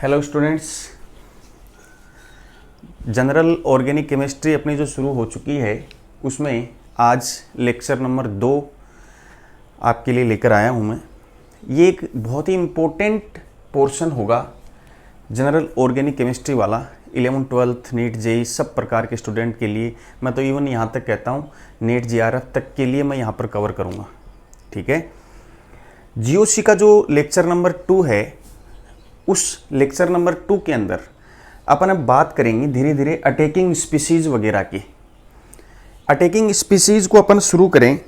Hello students, general organic chemistry अपनी जो शुरू हो चुकी है उसमें आज लेक्चर नंबर 2 आपके लिए लेकर आया हूँ मैं। ये एक बहुत ही इम्पोर्टेंट पोर्शन होगा जनरल ऑर्गेनिक केमिस्ट्री वाला। 11th 12th नीट जेई सब प्रकार के स्टूडेंट के लिए, मैं तो इवन यहाँ तक कहता हूँ नीट जीआरएफ तक के लिए मैं यहाँ पर कवर करूँगा। ठीक है, जीओसी का जो लेक्चर नंबर 2 है उस लेक्चर नंबर 2 के अंदर अपन अब बात करेंगे धीरे धीरे अटैकिंग स्पीसीज वगैरह की। अटैकिंग स्पीसीज को अपन शुरू करें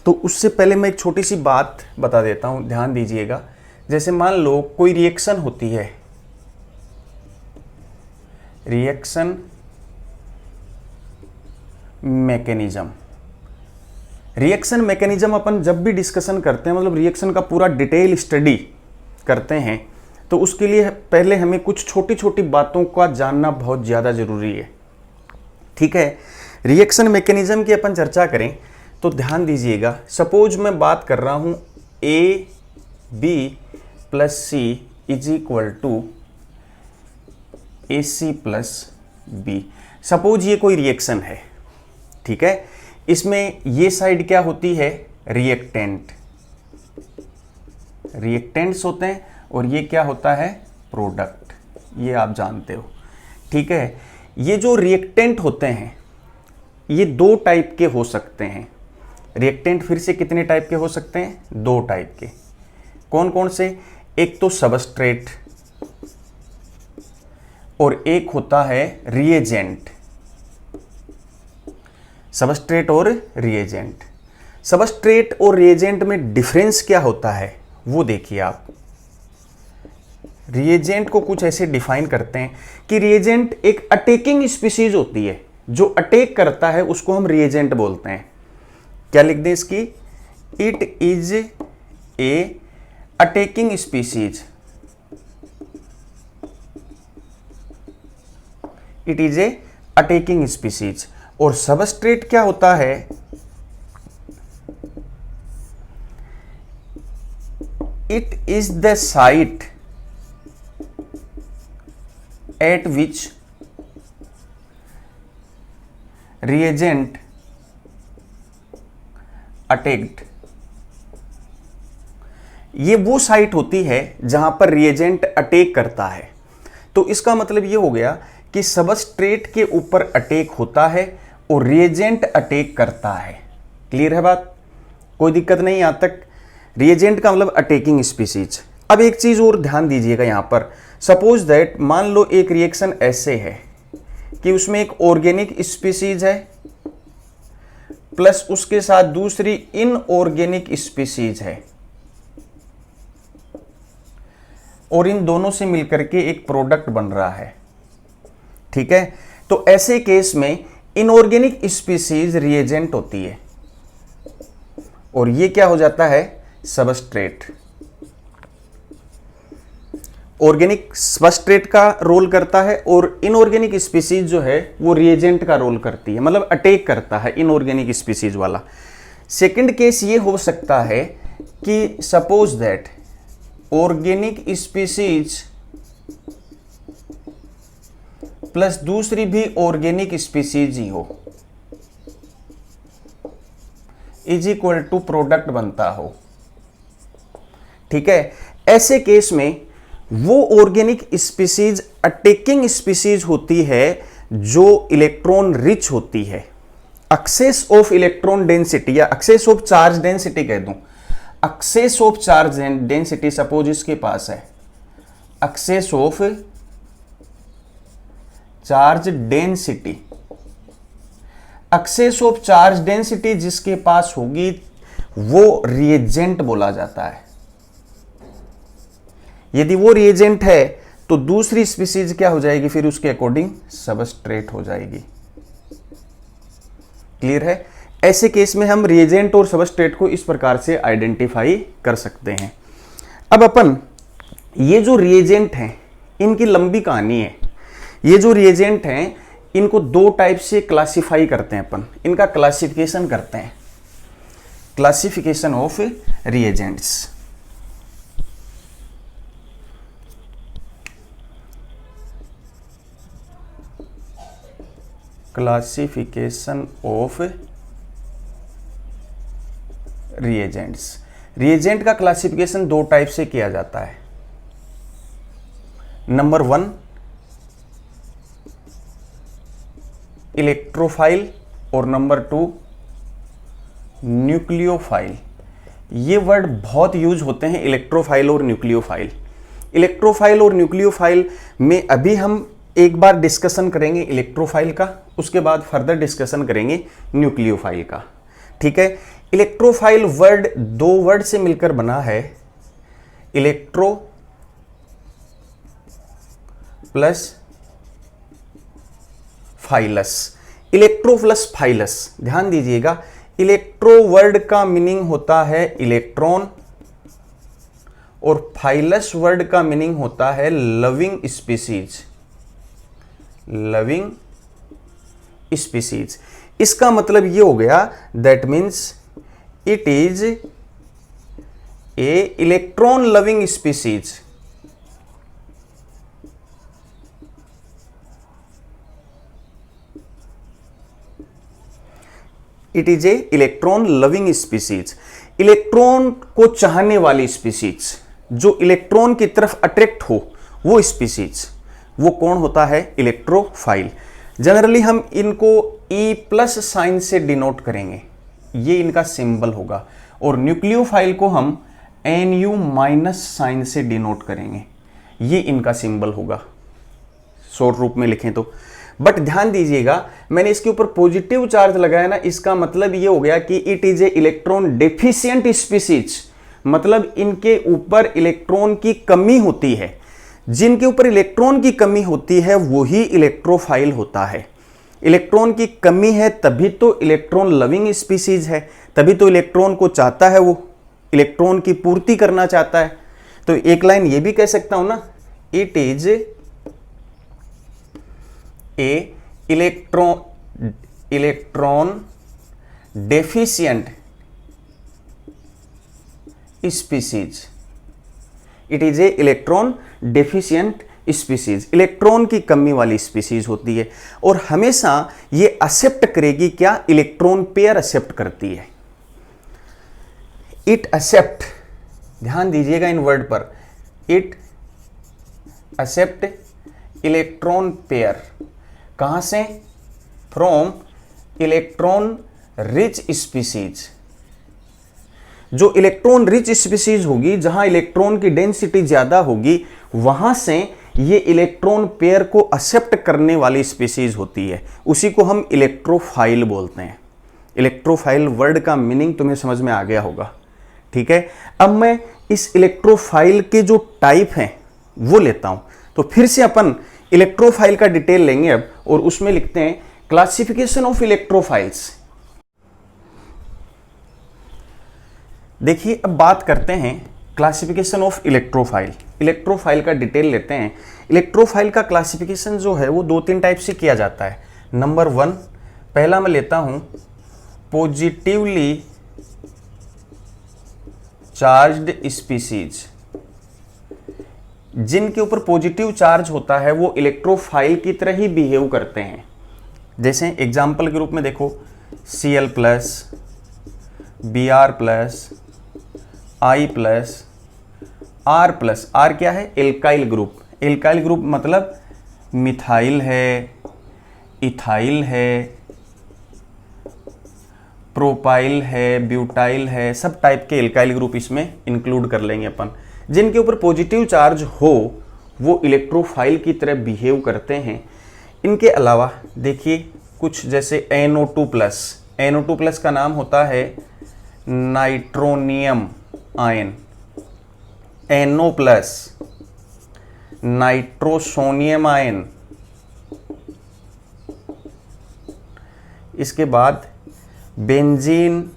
तो उससे पहले मैं एक छोटी सी बात बता देता हूं, ध्यान दीजिएगा। जैसे मान लो कोई रिएक्शन होती है, रिएक्शन मैकेनिज्म। रिएक्शन मैकेनिज्म अपन जब भी डिस्कशन करते हैं, मतलब रिएक्शन का पूरा डिटेल स्टडी करते हैं, तो उसके लिए पहले हमें कुछ छोटी छोटी बातों का जानना बहुत ज़्यादा ज़रूरी है। ठीक है, रिएक्शन मैकेनिज्म की अपन चर्चा करें तो ध्यान दीजिएगा। सपोज मैं बात कर रहा हूँ A B plus C is equal to A C plus B. Suppose ये कोई रिएक्शन है, ठीक है। इसमें ये साइड क्या होती है, रिएक्टेंट, रिएक्टेंट्स होते हैं, और ये क्या होता है, प्रोडक्ट, ये आप जानते हो। ठीक है, ये जो रिएक्टेंट होते हैं ये 2 टाइप के हो सकते हैं। रिएक्टेंट फिर से कितने टाइप के हो सकते हैं, 2 टाइप के। कौन कौन से, एक तो सबस्ट्रेट और एक होता है रिएजेंट। सबस्ट्रेट और रिएजेंट। सबस्ट्रेट और रिएजेंट में डिफरेंस क्या होता है वो देखिए आप। रिएजेंट को कुछ ऐसे डिफाइन करते हैं कि रिएजेंट एक अटैकिंग स्पीसीज होती है, जो अटैक करता है उसको हम रिएजेंट बोलते हैं। क्या लिख दें इसकी, it is a attacking species, it is a attacking species. और सबस्ट्रेट क्या होता है, it is the site at which reagent attacked। ये वो साइट होती है जहां पर रिएजेंट अटैक करता है। तो इसका मतलब ये हो गया कि सबस्ट्रेट के ऊपर अटैक होता है और रिएजेंट अटैक करता है। क्लियर है बात, कोई दिक्कत नहीं यहां तक। रिएजेंट का मतलब अटैकिंग स्पीसीज। अब एक चीज और ध्यान दीजिएगा यहां पर। सपोज दैट मान लो एक रिएक्शन ऐसे है कि उसमें एक ऑर्गेनिक स्पीसीज है प्लस उसके साथ दूसरी इनऑर्गेनिक स्पीसीज है, और इन दोनों से मिलकर के एक प्रोडक्ट बन रहा है। ठीक है, तो ऐसे केस में इनऑर्गेनिक स्पीसीज रिएजेंट होती है और ये क्या हो जाता है, सबस्ट्रेट। ऑर्गेनिक सबस्ट्रेट का रोल करता है और इनऑर्गेनिक स्पीसीज जो है वो रिएजेंट का रोल करती है, मतलब अटैक करता है इनऑर्गेनिक स्पीसीज वाला। सेकंड केस ये हो सकता है कि suppose that organic species plus दूसरी भी ऑर्गेनिक स्पीसीज ही हो, इज इक्वल टू प्रोडक्ट बनता हो। ठीक है, ऐसे केस में वो ऑर्गेनिक स्पीसीज अटैकिंग स्पीसीज होती है जो इलेक्ट्रॉन रिच होती है। एक्सेस ऑफ इलेक्ट्रॉन डेंसिटी या एक्सेस ऑफ चार्ज डेंसिटी कह दूं, excess of charge density suppose इसके पास है, excess of charge density. Excess of charge density जिसके पास होगी वो रिएजेंट बोला जाता है। यदि वो रिएजेंट है तो दूसरी स्पीसीज क्या हो जाएगी, फिर उसके अकॉर्डिंग सबस्ट्रेट हो जाएगी। क्लियर है, ऐसे केस में हम रिएजेंट और सबस्ट्रेट को इस प्रकार से आइडेंटिफाई कर सकते हैं। अब अपन ये जो रिएजेंट हैं इनकी लंबी कहानी है। ये जो रिएजेंट हैं इनको 2 टाइप से क्लासिफाई करते हैं अपन, इनका क्लासिफिकेशन करते हैं, classification of reagents. Classification of reagents. Reagent का क्लासिफिकेशन दो टाइप से किया जाता है। नंबर 1 इलेक्ट्रोफाइल और नंबर 2 न्यूक्लियोफाइल। ये वर्ड बहुत यूज होते हैं, इलेक्ट्रोफाइल और न्यूक्लियोफाइल। इलेक्ट्रोफाइल और न्यूक्लियोफाइल में अभी हम एक बार डिस्कशन करेंगे इलेक्ट्रोफाइल का, उसके बाद फर्दर डिस्कशन करेंगे न्यूक्लियोफाइल का। ठीक है। इलेक्ट्रोफाइल वर्ड दो वर्ड से मिलकर बना है, electro plus files. Electro plus files, ध्यान दीजिएगा, इलेक्ट्रो वर्ड का मीनिंग होता है इलेक्ट्रॉन और फाइलस वर्ड का मीनिंग होता है लविंग स्पीसीज। लविंग स्पीसीज, इसका मतलब ये हो गया, that means it is a electron loving species. It is a electron loving species, electron को चाहने वाली स्पीसीज, जो इलेक्ट्रॉन की तरफ अट्रैक्ट हो वो स्पीसीज, वो कौन होता है? इलेक्ट्रोफाइल। जनरली हम इनको E प्लस साइन से डिनोट करेंगे, ये इनका सिंबल होगा, और न्यूक्लियोफाइल को हम Nu माइनस साइन से डिनोट करेंगे, ये इनका सिंबल होगा शॉर्ट रूप में लिखें तो। बट ध्यान दीजिएगा, मैंने इसके ऊपर पॉजिटिव चार्ज लगाया ना, इसका मतलब ये हो गया कि it is a electron deficient species, मतलब इनके ऊपर इलेक्ट्रॉन की कमी होती है। जिनके ऊपर इलेक्ट्रॉन की कमी होती है वही इलेक्ट्रोफाइल होता है। इलेक्ट्रॉन की कमी है तभी तो इलेक्ट्रॉन लविंग स्पीसीज है, तभी तो इलेक्ट्रॉन को चाहता है, वो इलेक्ट्रॉन की पूर्ति करना चाहता है। तो एक लाइन ये भी कह सकता हूं ना, it is a electron deficient species. It is a electron deficient species, electron की कमी वाली स्पीसीज होती है, और हमेशा ये एक्सेप्ट करेगी क्या? इलेक्ट्रॉन पेयर एक्सेप्ट करती है। इट एक्सेप्ट, ध्यान दीजिएगा इन वर्ड पर, इट एक्सेप्ट इलेक्ट्रॉन पेयर। कहां से? From electron rich species. जो इलेक्ट्रॉन रिच स्पीसीज होगी, जहां इलेक्ट्रॉन की डेंसिटी ज्यादा होगी, वहां से ये इलेक्ट्रॉन पेयर को एक्सेप्ट करने वाली स्पीसीज होती है, उसी को हम इलेक्ट्रोफाइल बोलते हैं। इलेक्ट्रोफाइल वर्ड का मीनिंग तुम्हें समझ में आ गया होगा। ठीक है। अब मैं इस इलेक्ट्रोफाइल के जो टाइप हैं वो लेता हूं, तो फिर से अपन इलेक्ट्रोफाइल का डिटेल लेंगे अब, और उसमें लिखते हैं क्लासिफिकेशन ऑफ इलेक्ट्रोफाइल्स। देखिए, अब बात करते हैं क्लासिफिकेशन ऑफ इलेक्ट्रोफाइल। इलेक्ट्रोफाइल का डिटेल लेते हैं। इलेक्ट्रोफाइल का क्लासिफिकेशन जो है वो 2-3 टाइप से किया जाता है। नंबर 1, पहला मैं लेता हूं पॉजिटिवली चार्ज्ड स्पीसीज। जिनके ऊपर पॉजिटिव चार्ज होता है वो इलेक्ट्रोफाइल की तरह ही बिहेव करते हैं। जैसे एग्जाम्पल के रूप में देखो, Cl+, Br+, I+, R+। R क्या है? Alkyl group. एल्काइल ग्रुप मतलब मिथाइल है, इथाइल है, प्रोपाइल है, ब्यूटाइल है, सब टाइप के एल्काइल ग्रुप इसमें इंक्लूड कर लेंगे अपन। जिनके ऊपर पॉजिटिव चार्ज हो वो इलेक्ट्रोफाइल की तरह बिहेव करते हैं। इनके अलावा देखिए कुछ जैसे NO2+। NO2+ का नाम होता है nitronium ion. NO+ nitrosonium ion. इसके बाद बेंजीन,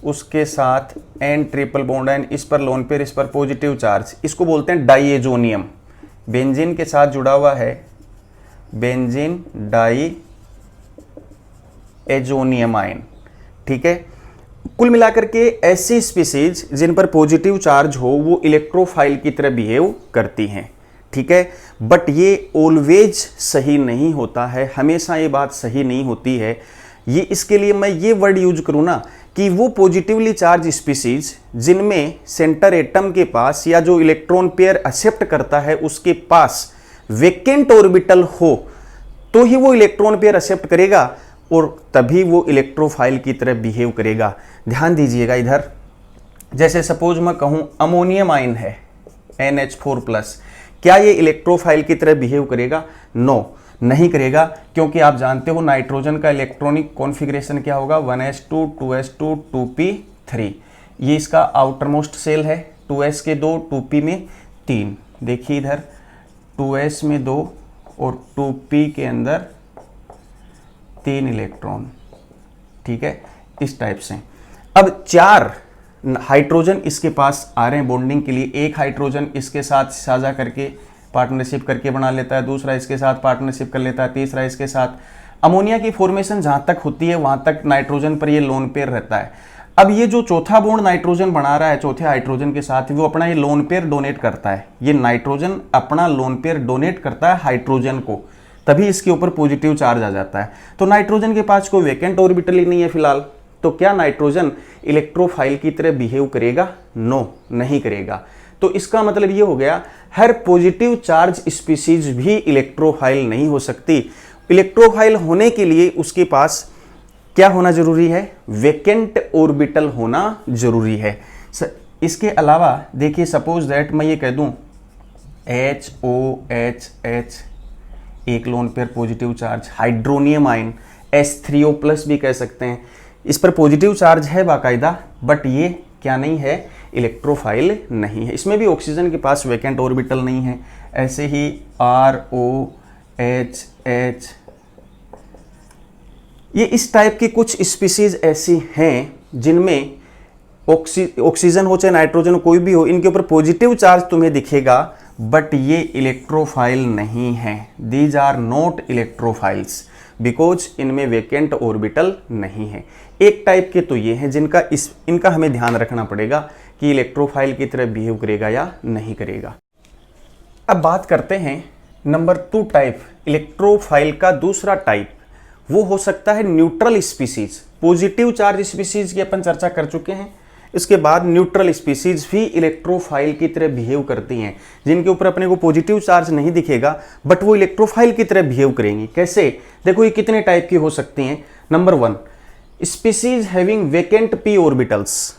उसके साथ N ट्रिपल बॉन्ड आयन, इस पर लोन पेयर, इस पर पॉजिटिव चार्ज, इसको बोलते हैं डाइएजोनियम। बेंजीन के साथ जुड़ा हुआ है बेंजीन डाई एजोनियम आयन। ठीक है। कुल मिलाकर के ऐसी स्पीसीज जिन पर पॉजिटिव चार्ज हो वो इलेक्ट्रोफाइल की तरह बिहेव करती हैं। ठीक है, बट ये ऑलवेज सही नहीं होता है, हमेशा ये बात सही नहीं होती है। ये इसके लिए मैं ये वर्ड यूज करूँ ना कि वो पॉजिटिवली चार्ज स्पीसीज जिनमें सेंटर एटम के पास या जो इलेक्ट्रॉन पेयर एक्सेप्ट करता है उसके पास वेकेंट ऑर्बिटल हो तो ही वो इलेक्ट्रॉन पेयर एक्सेप्ट करेगा और तभी वो इलेक्ट्रोफाइल की तरह बिहेव करेगा। ध्यान दीजिएगा इधर, जैसे सपोज मैं कहूं अमोनियम आयन है NH4+, क्या ये इलेक्ट्रोफाइल की तरह बिहेव करेगा? नो, नहीं करेगा, क्योंकि आप जानते हो नाइट्रोजन का इलेक्ट्रॉनिक कॉन्फ़िगरेशन क्या होगा, 1s2 2s2 2p3। ये इसका आउटर मोस्ट सेल है, 2s के 2 2p में 3। देखिए इधर 2s में 2 और 2p के अंदर 3 इलेक्ट्रॉन, ठीक है, इस टाइप से। अब 4 हाइड्रोजन इसके पास आ रहे हैं बॉन्डिंग के लिए, एक हाइड्रोजन इसके साथ साझा करके पार्टनरशिप करके बना लेता है, दूसरा इसके साथ पार्टनरशिप कर लेता है, तीसरा इसके साथ। अमोनिया की फॉर्मेशन जहां तक होती है वहां तक नाइट्रोजन पर ये लोन पेयर रहता है। अब ये जो चौथा बॉन्ड नाइट्रोजन बना रहा है चौथे हाइड्रोजन के साथ, वो अपना ये लोन पेयर डोनेट करता है। ये नाइट्रोजन अपना लोन पेयर डोनेट करता है हाइड्रोजन को, तभी इसके ऊपर पॉजिटिव चार्ज आ जाता है। तो नाइट्रोजन के पास कोई वेकेंट ऑर्बिटल ही नहीं है फिलहाल, तो क्या नाइट्रोजन इलेक्ट्रोफाइल की तरह बिहेव करेगा? नो, नहीं करेगा। तो इसका मतलब ये हो गया हर पॉजिटिव चार्ज स्पीसीज भी इलेक्ट्रोफाइल नहीं हो सकती। इलेक्ट्रोफाइल होने के लिए उसके पास क्या होना जरूरी है? वेकेंट ऑर्बिटल होना जरूरी है। इसके अलावा देखिए, सपोज दैट मैं ये कह दूं HOHH, एक lone pair positive charge, hydronium ion H3O+ भी कह सकते हैं, इस पर पॉजिटिव चार्ज है बाकायदा, बट ये क्या नहीं है? इलेक्ट्रोफाइल नहीं है। इसमें भी ऑक्सीजन के पास वेकेंट ऑर्बिटल नहीं है। ऐसे ही ROHH, ये इस टाइप की कुछ स्पीसीज ऐसी हैं जिनमें ऑक्सीजन हो चाहे नाइट्रोजन कोई भी हो, इनके ऊपर पॉजिटिव चार्ज तुम्हें दिखेगा, बट ये इलेक्ट्रोफाइल नहीं है। These are not electrophiles because इनमें वेकेंट ऑर्बिटल नहीं है। एक टाइप के तो ये हैं जिनका इनका हमें ध्यान रखना पड़ेगा कि इलेक्ट्रोफाइल की तरह बिहेव करेगा या नहीं करेगा। अब बात करते हैं नंबर 2 टाइप, इलेक्ट्रोफाइल का दूसरा टाइप, वो हो सकता है neutral species. Positive charge species की अपन चर्चा कर चुके हैं, इसके बाद न्यूट्रल स्पीसीज भी इलेक्ट्रोफाइल की तरह बिहेव करती हैं, जिनके ऊपर अपने को पॉजिटिव चार्ज नहीं दिखेगा बट वो इलेक्ट्रोफाइल की तरह बिहेव करेंगी। कैसे? देखो ये कितने टाइप की हो सकती हैं। Number 1, species having vacant p orbitals.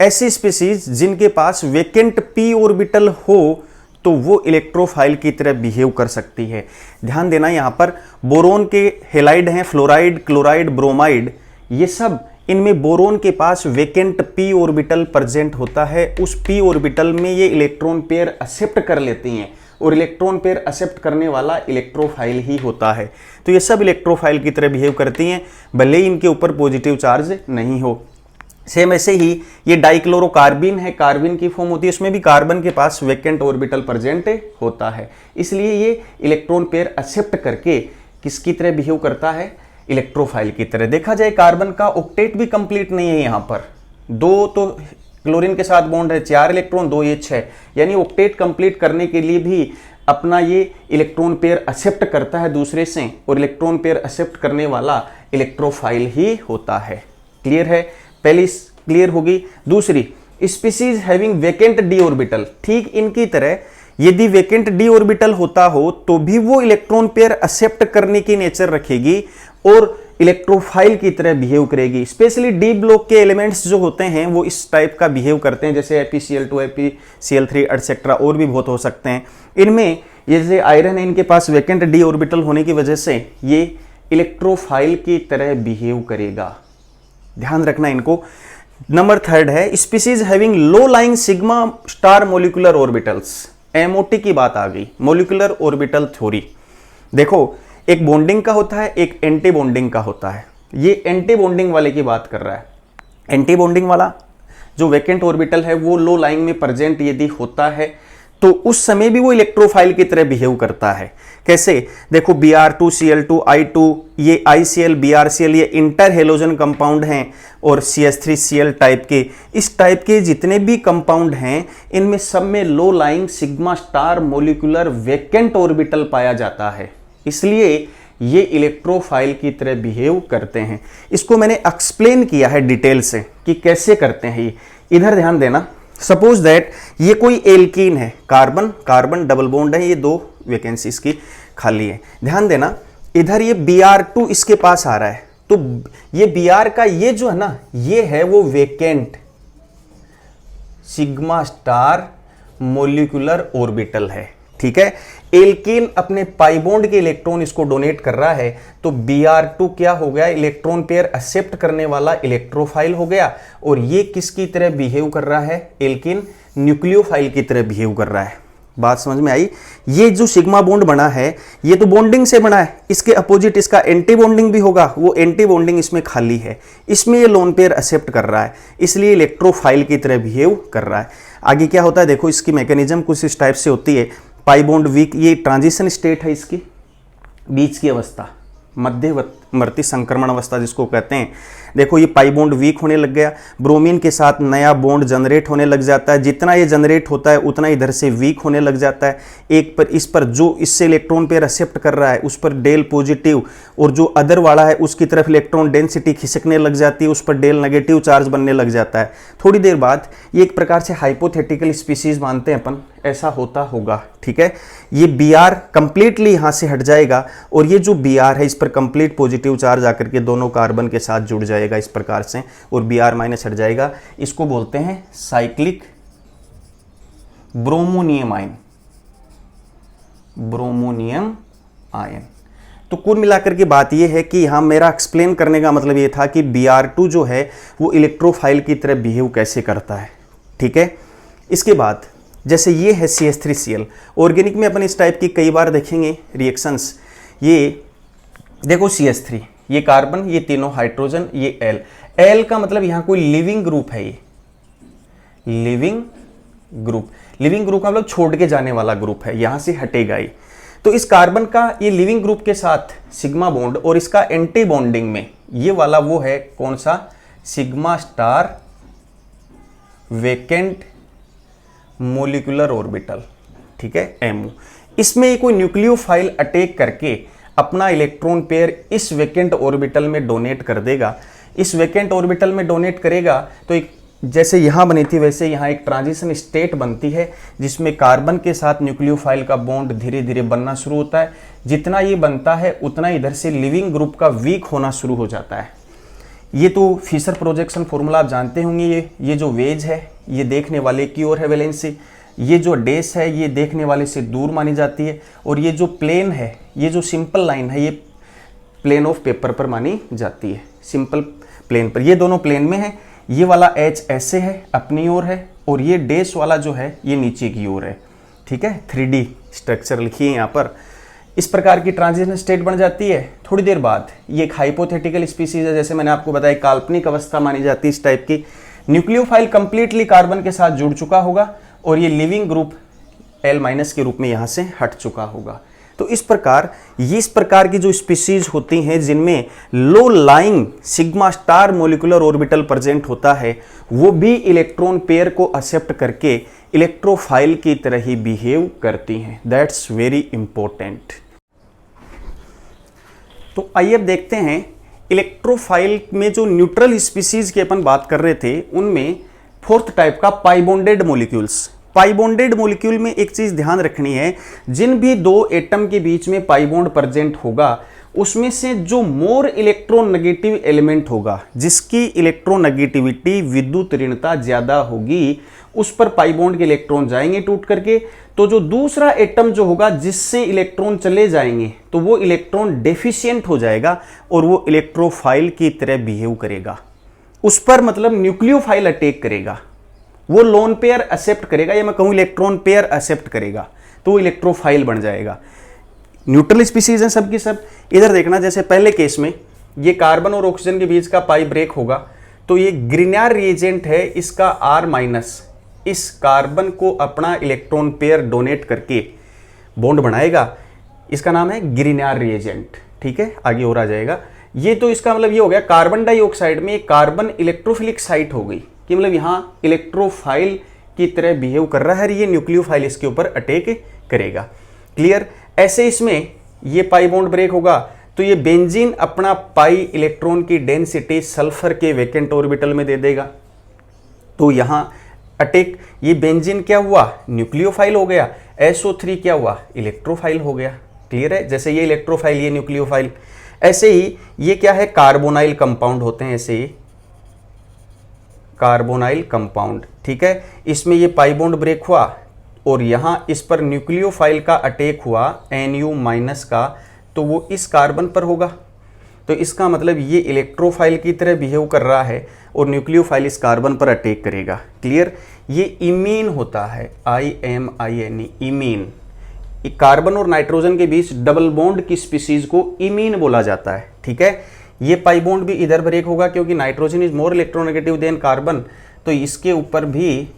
ऐसी स्पीसीज जिनके पास वेकेंट p ऑर्बिटल हो तो वो इलेक्ट्रोफाइल की तरह बिहेव कर सकती है। ध्यान देना, यहाँ पर बोरोन के हेलाइड हैं, फ्लोराइड, क्लोराइड, ब्रोमाइड, ये सब, इनमें बोरोन के पास वेकेंट p ऑर्बिटल प्रेजेंट होता है। उस p ऑर्बिटल में ये इलेक्ट्रॉन पेयर एक्सेप्ट कर लेती हैं और इलेक्ट्रॉन पेयर एक्सेप्ट करने वाला इलेक्ट्रोफाइल ही होता है। तो ये सब इलेक्ट्रोफाइल की तरह बिहेव करती हैं, भले ही इनके ऊपर पॉजिटिव चार्ज नहीं हो। सेम ऐसे ही ये डाइक्लोरोकार्बिन है, कार्बिन की फॉर्म होती है, उसमें भी कार्बन के पास वेकेंट ऑर्बिटल प्रेजेंट होता है, इसलिए ये इलेक्ट्रॉन पेयर एक्सेप्ट करके किसकी तरह बिहेव करता है? इलेक्ट्रोफाइल की तरह। देखा जाए कार्बन का ऑक्टेट भी कंप्लीट नहीं है, यहाँ पर 2 तो क्लोरीन के साथ बॉन्ड है, 4 इलेक्ट्रॉन, 2 ये 6, यानी ऑक्टेट कंप्लीट करने के लिए भी अपना ये इलेक्ट्रॉन पेयर एक्सेप्ट करता है दूसरे से, और इलेक्ट्रॉन पेयर एक्सेप्ट करने वाला इलेक्ट्रोफाइल ही होता है। क्लियर है? पहली क्लियर होगी। दूसरी, species having vacant d orbital. ठीक इनकी तरह यदि वेकेंट d ऑर्बिटल होता हो तो भी वो इलेक्ट्रॉन पेयर एक्सेप्ट करने की नेचर रखेगी और इलेक्ट्रोफाइल की तरह बिहेव करेगी। स्पेशली डी ब्लॉक के एलिमेंट्स जो होते हैं वो इस टाइप का बिहेव करते हैं, जैसे FeCl2, FeCl3 एटसेट्रा, और भी बहुत हो सकते हैं। इनमें जैसे आयरन है, इनके पास वेकेंट d ऑर्बिटल होने की वजह से ये इलेक्ट्रोफाइल की तरह बिहेव करेगा। ध्यान रखना इनको। नंबर 3 है species having low lying sigma star molecular orbitals. MOT की बात आ गई, मोलिकुलर ऑर्बिटल थ्योरी। देखो, एक बॉन्डिंग का होता है, एक एंटी बॉन्डिंग का होता है। ये एंटी बॉन्डिंग वाले की बात कर रहा है। एंटी बॉन्डिंग वाला जो वेकेंट ऑर्बिटल है वो लो लाइंग में प्रेजेंट यदि होता है तो उस समय भी वो इलेक्ट्रोफाइल की तरह बिहेव करता है। कैसे? देखो Br2Cl2 I2, ये ICl BrCl ये इंटर हेलोजन कंपाउंड हैं, और CH3Cl टाइप के, इस टाइप के जितने भी कंपाउंड हैं इनमें सब में low lying sigma star molecular vacant orbital पाया जाता है, इसलिए ये इलेक्ट्रोफाइल की तरह बिहेव करते हैं। इसको मैंने एक्सप्लेन किया है डिटेल से कि कैसे करते हैं ये। इधर ध्यान देना, सपोज दैट ये कोई एल्कीन है, कार्बन कार्बन डबल बॉन्ड है, ये 2 वैकेंसी इसकी खाली है। ध्यान देना इधर ये Br2 इसके पास आ रहा है, तो ये Br का ये जो है ना, ये है वो vacant sigma star molecular orbital है। ठीक है, एल्कीन अपने पाई बॉन्ड के इलेक्ट्रॉन इसको डोनेट कर रहा है, तो Br2 क्या हो गया, इलेक्ट्रॉन पेयर एक्सेप्ट करने वाला इलेक्ट्रोफाइल हो गया, और ये किसकी तरह बिहेव कर रहा है, एल्कीन न्यूक्लियोफाइल की तरह बिहेव कर रहा है। बात समझ में आई? ये जो सिग्मा बॉन्ड बना है ये तो बॉन्डिंग से बना है, इसके अपोजिट इसका एंटी बॉन्डिंग भी होगा, वो एंटी बॉन्डिंग इसमें खाली है, इसमें ये लोन पेयर एक्सेप्ट कर रहा है, इसलिए इलेक्ट्रोफाइल की तरह बिहेव कर रहा है। आगे क्या होता है देखो, इसकी मैकेनिज्म कुछ इस टाइप से होती है। पाई बॉन्ड वीक, ये ट्रांजिशन स्टेट है, इसकी बीच की अवस्था, मध्यवर्ती संक्रमण अवस्था जिसको कहते हैं। देखो ये पाई बॉन्ड वीक होने लग गया, ब्रोमीन के साथ नया बॉन्ड जनरेट होने लग जाता है, जितना ये जनरेट होता है उतना इधर से वीक होने लग जाता है। एक पर इस पर जो इससे इलेक्ट्रॉन पेयर एक्सेप्ट कर रहा है उस पर डेल पॉजिटिव, और जो अदर वाला है उसकी तरफ इलेक्ट्रॉन डेंसिटी खिसकने लग जाती है, उस पर डेल नेगेटिव चार्ज बनने लग जाता है। थोड़ी देर बाद ये एक प्रकार से हाइपोथेटिकल स्पीसीज मानते हैं अपन, ऐसा होता होगा। ठीक है, ये Br कंप्लीटली यहां से हट जाएगा, और ये जो Br है इस पर कंप्लीट पॉजिटिव चार्ज आकर के दोनों कार्बन के साथ जुड़ जाएगा इस प्रकार से, और Br माइनस हट जाएगा। इसको बोलते हैं cyclic bromonium ion, bromonium ion. तो कुल मिलाकर के बात यह है कि यहां मेरा एक्सप्लेन करने का मतलब यह था कि Br2 जो है वो इलेक्ट्रोफाइल की तरह बिहेव कैसे करता है। ठीक है, इसके बाद जैसे ये है CH3Cl, ऑर्गेनिक में अपन इस टाइप की कई बार देखेंगे रिएक्शंस। ये देखो CH3, ये कार्बन, ये तीनों हाइड्रोजन, ये L का मतलब यहां कोई लिविंग ग्रुप है, ये लिविंग ग्रुप, लिविंग ग्रुप का मतलब छोड़ के जाने वाला ग्रुप है, यहां से हटेगा ही। तो इस कार्बन का ये लिविंग ग्रुप के साथ सिग्मा बॉन्ड, और इसका एंटी बॉन्डिंग में ये वाला वो है कौन सा, sigma star vacant molecular orbital. ठीक है, MO। इसमें ये कोई न्यूक्लियोफाइल अटैक करके अपना इलेक्ट्रॉन पेयर इस वेकेंट ऑर्बिटल में डोनेट कर देगा। इस वेकेंट ऑर्बिटल में डोनेट करेगा तो एक जैसे यहाँ बनी थी वैसे यहाँ एक ट्रांजिशन स्टेट बनती है, जिसमें कार्बन के साथ न्यूक्लियोफाइल का बॉन्ड धीरे धीरे बनना शुरू होता है। जितना ये बनता है उतना इधर से लिविंग ग्रुप का वीक होना शुरू हो जाता है। ये तो फिशर प्रोजेक्शन फॉर्मूला आप जानते होंगे। ये जो वेज है ये देखने वाले की ओर है वैलेंसी, ये जो डैश है ये देखने वाले से दूर मानी जाती है, और ये जो प्लेन है, ये जो सिंपल लाइन है, ये प्लेन ऑफ पेपर पर मानी जाती है, सिंपल प्लेन पर। ये दोनों प्लेन में है, ये वाला H ऐसे है अपनी ओर है, और ये डैश वाला जो है ये नीचे की ओर है। ठीक है, 3D स्ट्रक्चर लिखिए यहाँ पर। इस प्रकार की ट्रांजिशन स्टेट बन जाती है। थोड़ी देर बाद ये एक हाइपोथेटिकल स्पीसीज है, जैसे मैंने आपको बताया काल्पनिक अवस्था मानी जाती है इस टाइप की। न्यूक्लियोफाइल कंप्लीटली कार्बन के साथ जुड़ चुका होगा, और ये लिविंग ग्रुप L- के रूप में यहाँ से हट चुका होगा। तो इस प्रकार की जो स्पीसीज होती हैं जिनमें low lying sigma star molecular orbital present होता है, वो भी इलेक्ट्रॉन पेयर को एक्सेप्ट करके इलेक्ट्रोफाइल की तरह ही बिहेव करती हैं। That's very important. तो आइए अब देखते हैं इलेक्ट्रोफाइल में जो न्यूट्रल स्पीसीज की अपन बात कर रहे थे उनमें फोर्थ टाइप का पाई बॉन्डेड मॉलिक्यूल्स। पाई बॉन्डेड मॉलिक्यूल में एक चीज ध्यान रखनी है, जिन भी दो एटम के बीच में पाई बॉन्ड प्रेजेंट होगा उसमें से जो मोर इलेक्ट्रोनेगेटिव एलिमेंट होगा, जिसकी इलेक्ट्रोनेगेटिविटी विद्युत ऋणता ज्यादा होगी, उस पर पाई बॉन्ड के इलेक्ट्रॉन जाएंगे टूट करके। तो जो दूसरा एटम जो होगा जिससे इलेक्ट्रॉन चले जाएंगे तो वो इलेक्ट्रॉन डेफिशिएंट हो जाएगा और वो इलेक्ट्रोफाइल की तरह बिहेव करेगा। उस पर मतलब न्यूक्लियोफाइल अटैक करेगा, वो लोन पेयर एक्सेप्ट करेगा, या मैं कहूं इलेक्ट्रॉन पेयर एक्सेप्ट करेगा, तो वो इलेक्ट्रोफाइल बन जाएगा। न्यूट्रल स्पीसीज हैं सब की सब। इधर देखना, जैसे पहले केस में ये कार्बन और ऑक्सीजन के बीच का पाई ब्रेक होगा, तो ये ग्रिग्नार रिएजेंट है, इसका R- इस कार्बन को अपना इलेक्ट्रॉन पेयर डोनेट करके बॉन्ड बनाएगा, इसका नाम है ग्रिग्नार रिएजेंट। ठीक है, आगे और आ जाएगा। ये तो इसका मतलब ये हो गया कार्बन डाइऑक्साइड में कार्बन इलेक्ट्रोफिलिक साइट हो गई कि मतलब यहाँ इलेक्ट्रोफाइल की तरह बिहेव कर रहा है, ये न्यूक्लियोफाइल इसके ऊपर अटैक करेगा। क्लियर। ऐसे इसमें ये पाई बॉन्ड ब्रेक होगा तो ये बेंजीन अपना पाई इलेक्ट्रॉन की डेंसिटी सल्फर के वैकेंट ऑर्बिटल में दे देगा, तो यहाँ अटैक, ये बेंजीन क्या हुआ, न्यूक्लियोफाइल हो गया, SO3 क्या हुआ, इलेक्ट्रोफाइल हो गया। क्लियर है, जैसे ये इलेक्ट्रोफाइल, ये न्यूक्लियोफाइल। ऐसे ही ये क्या है, कार्बोनाइल कंपाउंड होते हैं, ऐसे ही कार्बोनाइल कंपाउंड। ठीक है, इसमें ये पाई बॉन्ड ब्रेक हुआ और यहाँ इस पर न्यूक्लियोफाइल का अटैक हुआ Nu- का, तो वो इस कार्बन पर होगा। तो इसका मतलब ये इलेक्ट्रोफाइल की तरह बिहेव कर रहा है और न्यूक्लियोफाइल इस कार्बन पर अटैक करेगा। क्लियर। ये इमीन होता है, IMINE, इमीन। कार्बन और नाइट्रोजन के बीच डबल बॉन्ड की स्पीसीज को इमीन बोला जाता है। ठीक है, ये पाई बॉन्ड भी इधर ब्रेक होगा क्योंकि nitrogen is more electronegative than carbon, तो इसके ऊपर भी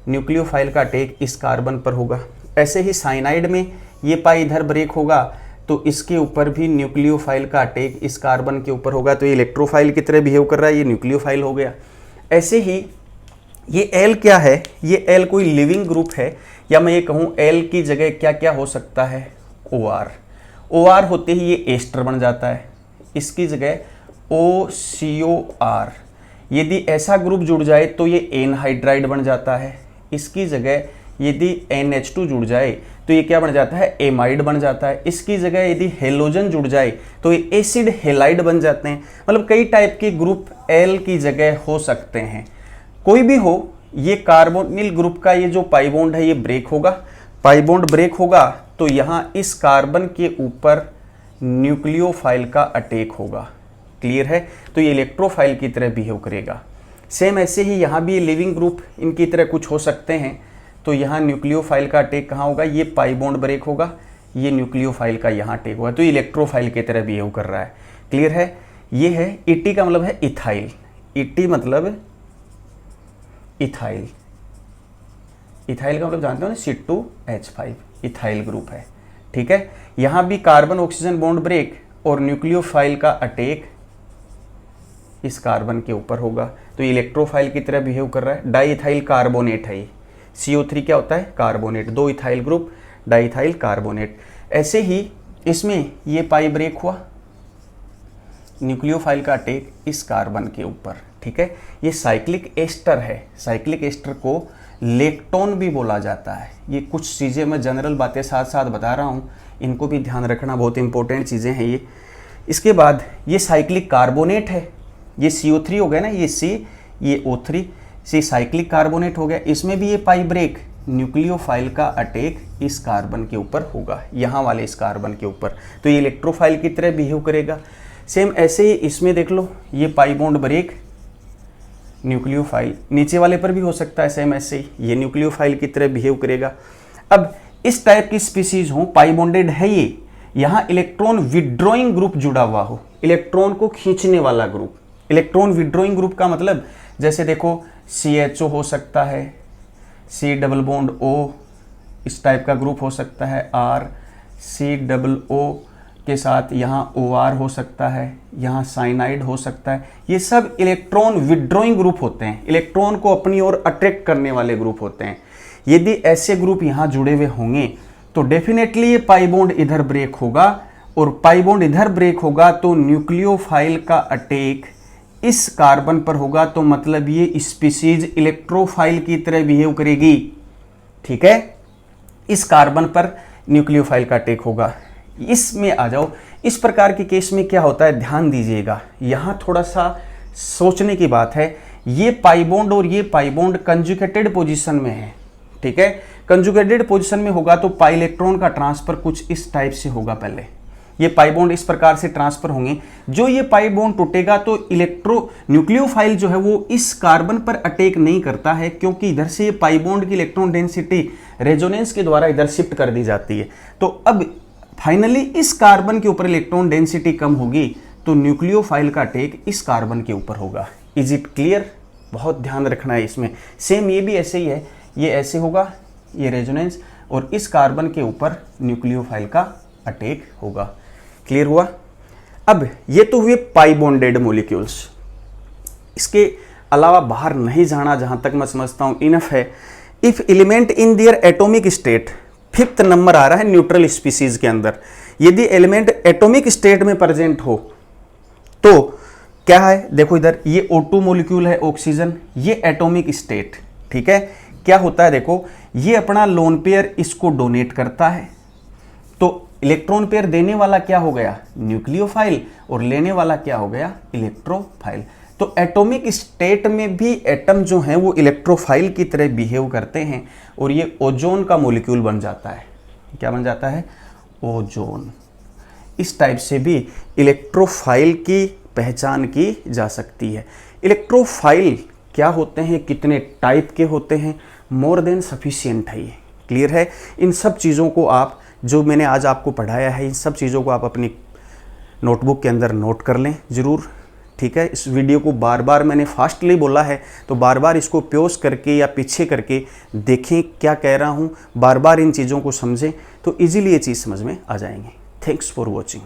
न्यूक्लियोफाइल का अटैक इस कार्बन पर होगा। ऐसे ही साइनाइड में ये पाई इधर ब्रेक होगा तो इसके ऊपर भी न्यूक्लियोफाइल का अटैक इस कार्बन के ऊपर होगा, तो ये इलेक्ट्रोफाइल की तरह बिहेव कर रहा है, ये न्यूक्लियोफाइल हो गया। ऐसे ही ये एल क्या है, ये एल कोई लिविंग ग्रुप है, या मैं ये कहूँ एल की जगह क्या क्या हो सकता है, OR। OR होते ही ये एस्टर बन जाता है, इसकी जगह OCOR। यदि ऐसा ग्रुप जुड़ जाए तो ये एनहाइड्राइड बन जाता है, इसकी जगह यदि NH2 जुड़ जाए तो ये क्या बन जाता है, एमाइड बन जाता है, इसकी जगह यदि हेलोजन जुड़ जाए तो ये एसिड हेलाइड बन जाते हैं। मतलब कई टाइप के ग्रुप एल की जगह हो सकते हैं, कोई भी हो। ये कार्बोनिल ग्रुप का ये जो पाई बॉन्ड है ये ब्रेक होगा, पाई बॉन्ड ब्रेक होगा तो यहाँ इस कार्बन के ऊपर न्यूक्लियोफाइल का अटैक होगा। क्लियर है, तो ये इलेक्ट्रोफाइल की तरह बिहेव करेगा। सेम ऐसे ही यहाँ भी ये लिविंग ग्रुप इनकी तरह कुछ हो सकते हैं, तो यहाँ न्यूक्लियोफाइल का अटैक कहाँ होगा, ये पाई बॉन्ड ब्रेक होगा, ये न्यूक्लियोफाइल का यहाँ अटैक होगा, तो ये इलेक्ट्रोफाइल की तरह बिहेव कर रहा है। क्लियर है, ये है ET का मतलब है इथाइल, ET मतलब इथाइल। इथाइल का मतलब जानते हो ना, C2H5, इथाइल ग्रुप है। ठीक है, यहाँ भी कार्बन ऑक्सीजन बॉन्ड ब्रेक और न्यूक्लियोफाइल का अटैक इस कार्बन के ऊपर होगा, तो ये इलेक्ट्रोफाइल की तरह बिहेव कर रहा है। डाईइथाइल कार्बोनेट है ये, CO3 क्या होता है, carbonate, 2 ethyl group, diethyl carbonate. ऐसे ही इसमें ये पाई ब्रेक हुआ, न्यूक्लियोफाइल का अटैक इस कार्बन के ऊपर। ठीक है, ये साइक्लिक एस्टर है, साइक्लिक एस्टर को लेक्टोन भी बोला जाता है। ये कुछ चीज़ें मैं जनरल बातें साथ साथ बता रहा हूँ, इनको भी ध्यान रखना, बहुत इंपॉर्टेंट चीज़ें हैं ये। इसके बाद ये साइक्लिक कार्बोनेट है, ये CO3 हो गया ना, ये C, ये O3, C साइक्लिक कार्बोनेट हो गया। इसमें भी ये पाई ब्रेक, न्यूक्लियोफाइल का अटैक इस कार्बन के ऊपर होगा, यहाँ वाले इस कार्बन के ऊपर, तो ये इलेक्ट्रोफाइल की तरह बिहेव करेगा। सेम ऐसे ही इसमें देख लो, ये पाई बॉन्ड ब्रेक, न्यूक्लियोफाइल नीचे वाले पर भी हो सकता है, सेम ऐसे ही ये न्यूक्लियोफाइल की तरह बिहेव करेगा। अब इस टाइप की स्पीसीज हो, पाई बॉन्डेड है ये, यहाँ इलेक्ट्रॉन विड्रॉइंग ग्रुप जुड़ा हुआ हो, इलेक्ट्रॉन को खींचने वाला ग्रुप। इलेक्ट्रॉन विड्रॉइंग ग्रुप का मतलब जैसे देखो CHO हो सकता है, C डबल बॉन्ड O, इस टाइप का ग्रुप हो सकता है, R, C डबल O के साथ यहाँ OR हो सकता है, यहाँ साइनाइड हो सकता है। ये सब इलेक्ट्रॉन विड्रॉइंग ग्रुप होते हैं, इलेक्ट्रॉन को अपनी ओर अट्रैक्ट करने वाले ग्रुप होते हैं। यदि ऐसे ग्रुप यहाँ जुड़े हुए होंगे तो डेफिनेटली ये पाई बॉन्ड इधर ब्रेक होगा, और पाई बॉन्ड इधर ब्रेक होगा तो न्यूक्लियोफाइल का अटैक इस कार्बन पर होगा, तो मतलब ये स्पीसीज इलेक्ट्रोफाइल की तरह बिहेव करेगी। ठीक है, इस कार्बन पर न्यूक्लियोफाइल का अटैक होगा। इसमें आ जाओ, इस प्रकार के केस में क्या होता है, ध्यान दीजिएगा, यहाँ थोड़ा सा सोचने की बात है। ये पाई बॉन्ड और ये पाई बॉन्ड कंजुगेटेड पोजीशन में है। ठीक है, कंजुगेटेड पोजीशन में होगा तो पाई इलेक्ट्रॉन का ट्रांसफर कुछ इस टाइप से होगा। पहले ये पाई बॉन्ड इस प्रकार से ट्रांसफर होंगे, जो ये पाई बॉन्ड टूटेगा तो न्यूक्लियोफाइल जो है वो इस कार्बन पर अटैक नहीं करता है, क्योंकि इधर से ये पाई बॉन्ड की इलेक्ट्रॉन डेंसिटी रेजोनेंस के द्वारा इधर शिफ्ट कर दी जाती है। तो अब फाइनली इस कार्बन के ऊपर इलेक्ट्रॉन डेंसिटी कम होगी तो न्यूक्लियोफाइल का अटैक इस कार्बन के ऊपर होगा। Is it clear? बहुत ध्यान रखना है इसमें। सेम ये भी ऐसे ही है, ये ऐसे होगा, ये रेजोनेंस, और इस कार्बन के ऊपर न्यूक्लियोफाइल का अटैक होगा। क्लियर हुआ? अब ये तो हुए पाई बॉन्डेड मॉलिक्यूल्स। इसके अलावा बाहर नहीं जाना, जहां तक मैं समझता हूं इनफ है। If element in their atomic state, 5th number आ रहा है न्यूट्रल स्पीसीज के अंदर, यदि एलिमेंट एटॉमिक स्टेट में प्रेजेंट हो तो क्या है, देखो इधर ये O2 मॉलिक्यूल है, ऑक्सीजन, ये एटॉमिक स्टेट, ठीक है। क्या होता है देखो, ये अपना लोन पेयर इसको डोनेट करता है, तो इलेक्ट्रॉन पेयर देने वाला क्या हो गया, न्यूक्लियोफाइल, और लेने वाला क्या हो गया, इलेक्ट्रोफाइल। तो एटॉमिक स्टेट में भी एटम जो है वो इलेक्ट्रोफाइल की तरह बिहेव करते हैं, और ये ओजोन का मॉलिक्यूल बन जाता है। क्या बन जाता है, ओजोन। इस टाइप से भी इलेक्ट्रोफाइल की पहचान की जा सकती है। इलेक्ट्रोफाइल क्या होते हैं, कितने टाइप के होते हैं, मोर देन सफिशिएंट है ये। क्लियर है? इन सब चीज़ों को आप, जो मैंने आज आपको पढ़ाया है, इन सब चीज़ों को आप अपनी नोटबुक के अंदर नोट कर लें ज़रूर, ठीक है। इस वीडियो को बार बार मैंने फास्टली बोला है, तो बार बार इसको प्योज करके या पीछे करके देखें क्या कह रहा हूँ, बार बार इन चीज़ों को समझें, तो इजीली ये चीज़ समझ में आ जाएंगे। Thanks for watching.